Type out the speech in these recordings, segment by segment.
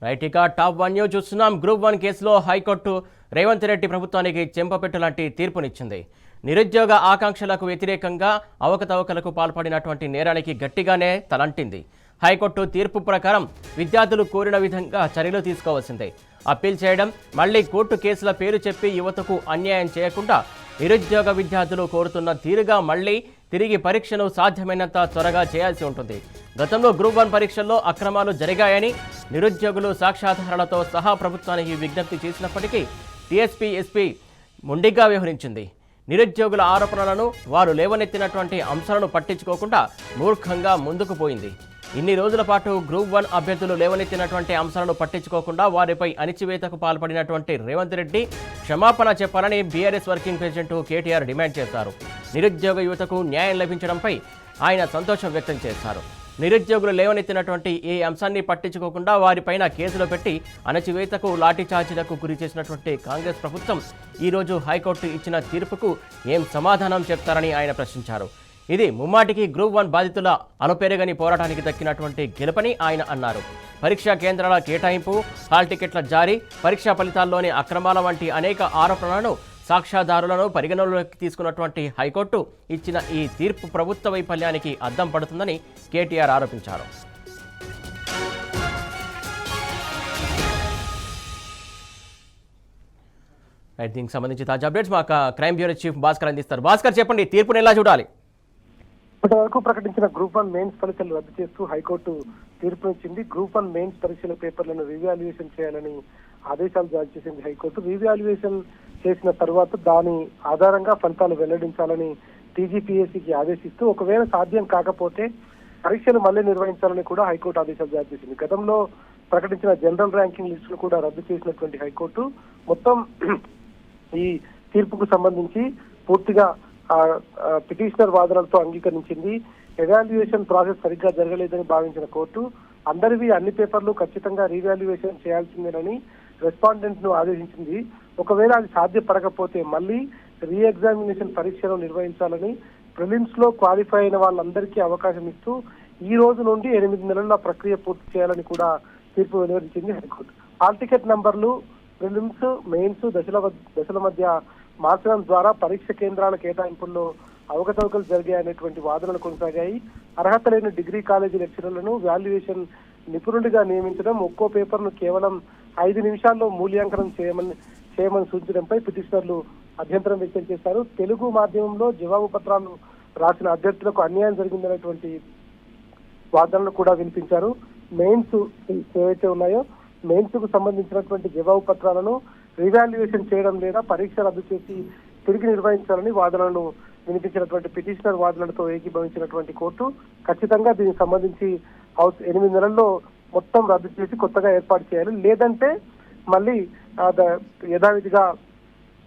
Right, ఇక top 1 news చూస్తున్నాం. Group 1 కేసులో హైకోర్టు రేవంత్ రెడ్డి ప్రభుత్వానికి చెంపపెట్టు లాంటి తీర్పునిచ్చింది. నిరుద్యోగ ఆకాంక్షలకు వ్యతిరేకంగా అవకతవకలకు పాల్పడినటువంటి నేరానికి గట్టిగానే తలంటింది. హైకోర్టు తీర్పు ప్రకారం విద్యార్థులు కోరిన విధంగా చర్యలు తీసుకోవాల్సిందే. అప్పీల్ చేయడం, మళ్లీ కోర్టు కేసుల పేరు చెప్పి యువతకు అన్యాయం చేయకుండా నిరుద్యోగ విద్యార్థులు కోరుతున్న తీరుగా మళ్లీ తిరిగి పరీక్షను సాధ్యమైనంత త్వరగా చేయాల్సి ఉంటుంది. గతంలో గ్రూప్ 1 పరీక్షల్లో అక్రమాలు జరిగాయని నిరుద్యోగులు సాక్ష్యాధారాలతో సహా ప్రభుత్వానికి విజ్ఞప్తి చేసినప్పటికీ టీఎస్పీ ఎస్పీ మొండిగా వ్యవహరించింది. నిరుద్యోగుల ఆరోపణలను, వారు లేవనెత్తినటువంటి అంశాలను పట్టించుకోకుండా మూర్ఖంగా ముందుకు పోయింది. ఇన్ని రోజుల పాటు గ్రూప్ 1 అభ్యర్థులు లేవనెత్తినటువంటి అంశాలను పట్టించుకోకుండా వారిపై అణిచివేతకు పాల్పడినటువంటి రేవంత్ రెడ్డి క్షమాపణ చెప్పాలని BRS working president KTR demand చేశారు. నిరుద్యోగ యువతకు న్యాయం లభించడంపై ఆయన సంతోషం వ్యక్తం చేశారు. నిరుద్యోగులు లేవనెత్తినటువంటి ఏ అంశాన్ని పట్టించుకోకుండా వారిపైన కేసులు పెట్టి అణచివేతకు, లాఠీచార్జీలకు గురి చేసినటువంటి కాంగ్రెస్ ప్రభుత్వం ఈరోజు హైకోర్టు ఇచ్చిన తీర్పుకు ఏం సమాధానం చెప్తారని ఆయన ప్రశ్నించారు. ఇది ముమ్మాటికి గ్రూప్ 1 బాధితుల అలుపెరగని పోరాటానికి దక్కినటువంటి గెలుపని ఆయన అన్నారు. పరీక్షా కేంద్రాల కేటాయింపు, హాల్ టికెట్ల జారీ, పరీక్షా ఫలితాల్లోని అక్రమాల వంటి అనేక ఆరోపణలను, సాక్ష్యాధారులను పరిగణనలోకి తీసుకున్నటువంటి హైకోర్టు ఇచ్చిన ఈ తీర్పు ప్రభుత్వ వైఫల్యానికి అద్దం పడుతుందని కేటీఆర్ ఆరోపించారు. దీనికి సంబంధించి తాజా అప్డేట్స్ మా క్రైమ్ బ్యూరో చీఫ్ భాస్కర్ అందిస్తారు. భాస్కర్, చెప్పండి, తీర్పును ఎలా చూడాలి? ఇప్పటివరకు ప్రకటించిన గ్రూప్ 1 మెయిన్స్ పరీక్షలు రద్దు చేస్తూ హైకోర్టు తీర్పునిచ్చింది. గ్రూప్ 1 మెయిన్స్ పరీక్షల పేపర్లను రీవాల్యుయేషన్ చేయాలని ఆదేశాలు జారీ చేసింది హైకోర్టు. రీవాల్యుయేషన్ చేసిన తర్వాత దాని ఆధారంగా ఫలితాలు వెల్లడించాలని టీజీపీఎస్సీకి ఆదేశిస్తూ, ఒకవేళ సాధ్యం కాకపోతే పరీక్షలు మళ్లీ నిర్వహించాలని కూడా హైకోర్టు ఆదేశాలు జారీ చేసింది. గతంలో ప్రకటించిన జనరల్ ర్యాంకింగ్ లిస్టును కూడా రద్దు చేసినటువంటి హైకోర్టు మొత్తం ఈ తీర్పుకు సంబంధించి పూర్తిగా పిటిషనర్ వాదనలతో అంగీకరించింది. ఎవాల్యుయేషన్ ప్రాసెస్ సరిగ్గా జరగలేదని భావించిన కోర్టు అందరివి అన్ని పేపర్లు ఖచ్చితంగా రీవాల్యుయేషన్ చేయాల్సిందేనని రెస్పాండెంట్ ను ఆదేశించింది. ఒకవేళ అది సాధ్యపడకపోతే మళ్లీ రీ ఎగ్జామినేషన్ పరీక్షలు నిర్వహించాలని, ప్రిలిమ్స్ లో క్వాలిఫై అయిన వాళ్ళందరికీ అవకాశం ఇస్తూ ఈ రోజు నుండి 8 నెలల ప్రక్రియ పూర్తి చేయాలని కూడా తీర్పు వెలువరించింది హైకోర్టు. హాల్ టికెట్ నంబర్లు ప్రిలిమ్స్, మెయిన్స్ దశల మధ్య మార్చడం ద్వారా పరీక్ష కేంద్రాల కేటాయింపుల్లో అవకతవకలు జరిగాయనేటువంటి వాదనలు కొనసాగాయి. అర్హత లేని డిగ్రీ కాలేజీ లెక్చరర్లను వాల్యుయేషన్ నిపుణుడిగా నియమించడం, ఒక్కో పేపర్ను కేవలం 5 నిమిషాల్లో మూల్యాంకనం చేయమని సూచించడంపై పిటిషనర్లు అభ్యంతరం వ్యక్తం చేశారు. తెలుగు మాధ్యమంలో జవాబు పత్రాలు రాసిన అభ్యర్థులకు అన్యాయం జరిగిందనేటువంటి వాదనలు కూడా వినిపించారు. మెయిన్స్ ఏవైతే ఉన్నాయో మెయిన్స్ కు సంబంధించినటువంటి జవాబు పత్రాలను రివాల్యుయేషన్ చేయడం లేదా పరీక్ష రద్దు చేసి తిరిగి నిర్వహించాలని వాదనలను వినిపించినటువంటి పిటిషనర్ వాదనలతో ఏకీభవించినటువంటి కోర్టు ఖచ్చితంగా దీనికి సంబంధించి 8 నెలల్లో మొత్తం రద్దు చేసి కొత్తగా ఏర్పాటు చేయాలి, లేదంటే మళ్ళీ యథావిధిగా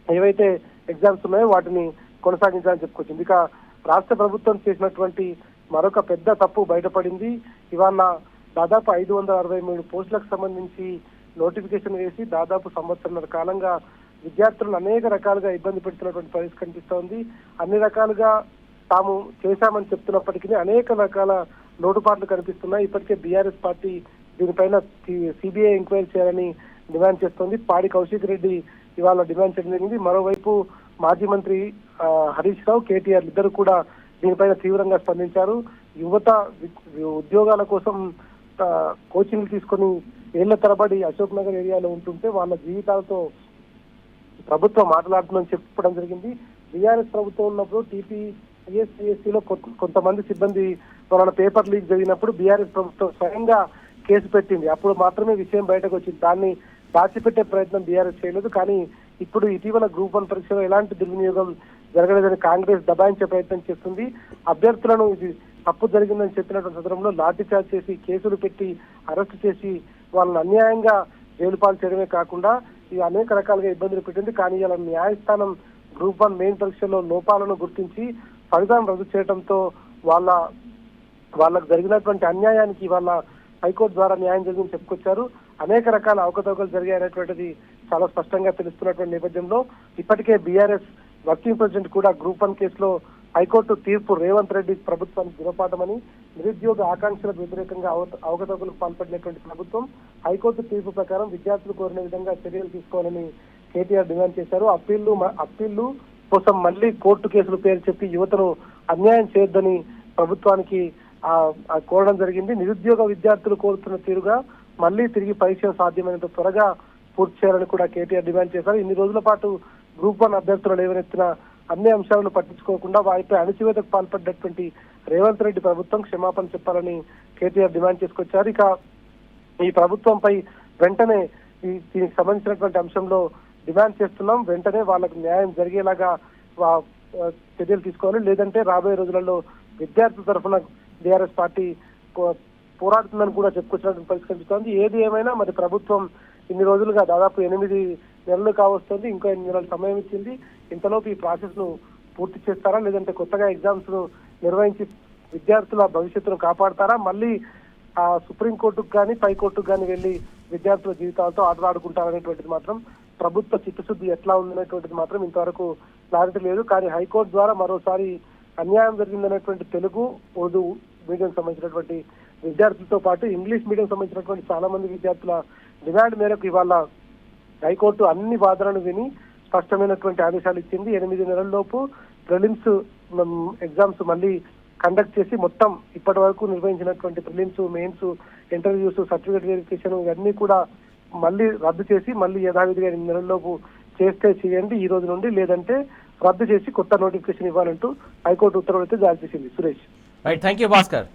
ఏవైతే ఎగ్జామ్స్ ఉన్నాయో వాటిని కొనసాగించాలని చెప్పుకొచ్చింది. ఇక రాష్ట్ర ప్రభుత్వం చేసినటువంటి మరొక పెద్ద తప్పు బయటపడింది. ఇవాళ దాదాపు 563 పోస్టులకు సంబంధించి నోటిఫికేషన్ వేసి దాదాపు సంవత్సరంన్నర కాలంగా విద్యార్థులను అనేక రకాలుగా ఇబ్బంది పెడుతున్నటువంటి పరిస్థితి కనిపిస్తోంది. అన్ని రకాలుగా తాము చేశామని చెప్తున్నప్పటికీ అనేక రకాల లోటుపాట్లు కనిపిస్తున్నాయి. ఇప్పటికే బీఆర్ఎస్ పార్టీ దీనిపైన సిబిఐ ఎంక్వైరీ చేయాలని డిమాండ్ చేస్తోంది. పాడి కౌశిక్ రెడ్డి ఇవాళ డిమాండ్ చేయడం జరిగింది. మరోవైపు మాజీ మంత్రి హరీష్ రావు, కేటీఆర్ ఇద్దరు కూడా దీనిపైన తీవ్రంగా స్పందించారు. యువత ఉద్యోగాల కోసం కోచింగ్లు తీసుకొని ఏళ్ల తరబడి అశోక్ నగర్ ఏరియాలో ఉంటుంటే వాళ్ళ జీవితాలతో ప్రభుత్వం మాట్లాడుతుందని చెప్పడం జరిగింది. బీఆర్ఎస్ ప్రభుత్వం ఉన్నప్పుడు టీపీఎస్సీలో కొంతమంది సిబ్బంది వాళ్ళ పేపర్ లీక్ జరిగినప్పుడు బీఆర్ఎస్ ప్రభుత్వం స్వయంగా కేసు పెట్టింది. అప్పుడు మాత్రమే విషయం బయటకు వచ్చింది. దాన్ని దాచిపెట్టే ప్రయత్నం బీఆర్ఎస్ చేయలేదు. కానీ ఇప్పుడు ఇటీవల గ్రూప్ 1 పరీక్షలో ఎలాంటి దుర్వినియోగం జరగలేదని కాంగ్రెస్ దబాయించే ప్రయత్నం చేస్తుంది. అభ్యర్థులను ఇది తప్పు జరిగిందని చెప్పినటువంటి సందర్భంలో లాఠీచార్జ్ చేసి కేసులు పెట్టి అరెస్టు చేసి వాళ్ళని అన్యాయంగా జైలు పాలు చేయడమే కాకుండా ఇది అనేక రకాలుగా ఇబ్బందులు పెట్టింది. కానీ ఇలా న్యాయస్థానం గ్రూప్ 1 మెయిన్ పరీక్షల్లో లోపాలను గుర్తించి ఫలితాలను రద్దు చేయడంతో వాళ్ళకు జరిగినటువంటి అన్యాయానికి వాళ్ళ హైకోర్టు ద్వారా న్యాయం జరిగిందని చెప్పుకొచ్చారు. అనేక రకాల అవకతవకలు జరిగాయనేటువంటిది చాలా స్పష్టంగా తెలుస్తున్నటువంటి నేపథ్యంలో ఇప్పటికే బీఆర్ఎస్ వర్కింగ్ ప్రెసిడెంట్ కూడా గ్రూప్ 1 కేసులో హైకోర్టు తీర్పు రేవంత్ రెడ్డి ప్రభుత్వానికి గుణపాఠమని నిరుద్యోగ ఆకాంక్షలకు వ్యతిరేకంగా అవకతవకలకు పాల్పడినటువంటి ప్రభుత్వం హైకోర్టు తీర్పు ప్రకారం విద్యార్థులు కోరిన విధంగా చర్యలు తీసుకోవాలని కేటీఆర్ డిమాండ్ చేశారు. అప్పీళ్లు కోసం మళ్లీ కోర్టు కేసులు పేరు చెప్పి యువతను అన్యాయం చేయొద్దని ప్రభుత్వానికి కోరడం జరిగింది. నిరుద్యోగ విద్యార్థులు కోరుతున్న తీరుగా మళ్లీ తిరిగి పరీక్షలు సాధ్యమైనంత త్వరగా పూర్తి చేయాలని కూడా కేటీఆర్ డిమాండ్ చేశారు. ఇన్ని రోజుల పాటు గ్రూప్ 1 అభ్యర్థులు లేవనెత్తిన అన్ని అంశాలను పట్టించుకోకుండా వారిపై అణచివేతకు పాల్పడినటువంటి రేవంత్ రెడ్డి ప్రభుత్వం క్షమాపణ చెప్పాలని కేటీఆర్ డిమాండ్ చేసుకొచ్చారు. ఇక ఈ ప్రభుత్వంపై వెంటనే దీనికి సంబంధించినటువంటి అంశంలో డిమాండ్ చేస్తున్నాం, వెంటనే వాళ్ళకు న్యాయం జరిగేలాగా చర్యలు తీసుకోవాలి, లేదంటే రాబోయే రోజులలో విద్యార్థుల తరఫున బీఆర్ఎస్ పార్టీ పోరాడుతుందని కూడా చెప్పుకొచ్చినట్టు పరిష్కరిస్తోంది. ఏది ఏమైనా మరి ప్రభుత్వం ఇన్ని రోజులుగా దాదాపు 8 నెలలు కావస్తుంది, ఇంకా 8 నెలల సమయం ఇచ్చింది. ఇంతలోపు ఈ ప్రాసెస్ ను పూర్తి చేస్తారా, లేదంటే కొత్తగా ఎగ్జామ్స్ ను నిర్వహించి విద్యార్థుల భవిష్యత్తును కాపాడతారా, మళ్ళీ సుప్రీంకోర్టుకు కానీ పైకోర్టుకు కానీ వెళ్లి విద్యార్థుల జీవితాలతో ఆటలాడుకుంటారనేటువంటిది మాత్రం ప్రభుత్వ చిత్తశుద్ధి ఎట్లా ఉందనేటువంటిది మాత్రం ఇంతవరకు క్లారిటీ లేదు. కానీ హైకోర్టు ద్వారా మరోసారి అన్యాయం జరిగిందనేటువంటి తెలుగు, ఉర్దూ మీడియం సంబంధించినటువంటి విద్యార్థులతో పాటు ఇంగ్లీష్ మీడియం సంబంధించినటువంటి చాలా మంది విద్యార్థుల డిమాండ్ మేరకు ఇవాళ హైకోర్టు అన్ని వాదనలు విని స్పష్టమైనటువంటి ఆదేశాలు ఇచ్చింది. 8 నెలల్లోపు ప్రిలిమ్స్ ఎగ్జామ్స్ మళ్ళీ కండక్ట్ చేసి మొత్తం ఇప్పటి వరకు నిర్వహించినటువంటి prelims, mains, interviews, certificate verification ఇవన్నీ కూడా మళ్ళీ రద్దు చేసి మళ్ళీ యథావిధిగా 8 నెలల్లోపు చేస్తే చేయండి ఈ రోజు నుండి, లేదంటే రద్దు చేసి కొత్త నోటిఫికేషన్ ఇవ్వాలంటూ హైకోర్టు ఉత్తర్వులు అయితే జారీ చేసింది. Suresh. Right, thank you Bhaskar.